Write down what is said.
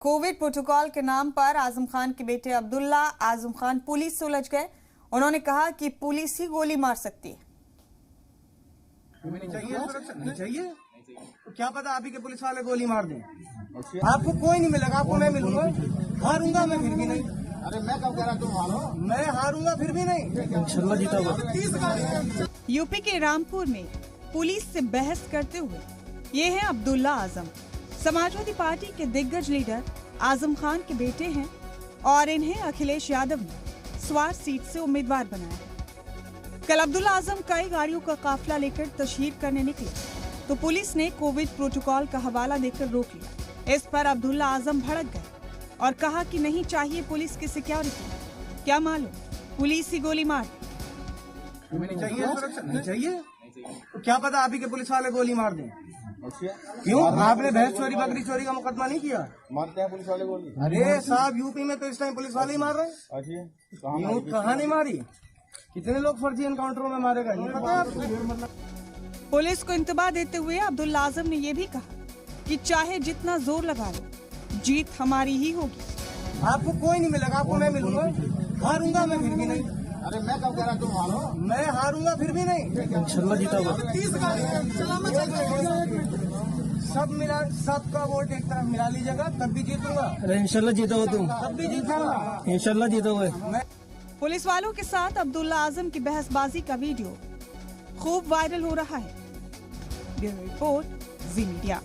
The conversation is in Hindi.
कोविड प्रोटोकॉल के नाम पर आजम खान के बेटे अब्दुल्ला आजम खान पुलिस से उलझ गए। उन्होंने कहा कि पुलिस ही गोली मार सकती है। नहीं चाहिए तो क्या पता आप ही के पुलिस वाले गोली मार दें। आपको कोई नहीं मिलेगा, आपको मैं मिलूंगा। हारूंगा मैं फिर भी नहीं। अरे मैं कब कह रहा तुम हारो? मैं हारूंगा फिर भी नहीं। इंशाल्लाह जीता। यूपी के रामपुर में पुलिस से बहस करते हुए ये है अब्दुल्ला आजम। समाजवादी पार्टी के दिग्गज लीडर आजम खान के बेटे हैं और इन्हें अखिलेश यादव ने स्वार सीट से उम्मीदवार बनाया है। कल अब्दुल्ला आजम कई गाड़ियों का काफिला लेकर तशहीर करने निकले तो पुलिस ने कोविड प्रोटोकॉल का हवाला देकर रोक लिया। इस पर अब्दुल्ला आजम भड़क गए और कहा कि नहीं चाहिए पुलिस की सिक्योरिटी। क्या मालूम पुलिस ही गोली मार। नहीं चाहिए तो क्या पता आप ही के पुलिस वाले गोली मार दें। क्यों? आपने भैंस चोरी बकरी चोरी का मुकदमा नहीं किया? मारते हैं पुलिस वाले गोली। अरे साहब यूपी में तो इस टाइम पुलिस वाले ही मार रहे हैं। कहाँ नहीं मारी? कितने लोग फर्जी एनकाउंटरों में मारे गए नहीं पता आपको? पुलिस को इंतबाह देते हुए अब्दुल्ला आजम ने यह भी कहा कि चाहे जितना जोर लगा लो जीत हमारी ही होगी। आपको कोई नहीं मिलेगा, आपको मैं मिलूंगा। हारूंगा मैं फिर भी नहीं। अरे मैं कब कह रहा तुम हारो? मैं हारूंगा फिर भी नहीं। इंशाल्लाह जीता। सब मिला, सबका वोट एक तरफ मिला लीजिएगा तब भी जीतूंगा। अरे इंशाल्लाह जीतोगे तुम। तब भी जीतूंगा। इंशाल्लाह जीतोगे। पुलिस वालों के साथ अब्दुल्ला आजम की बहसबाजी का वीडियो खूब वायरल हो रहा है। ब्यूरो रिपोर्ट, जी मीडिया।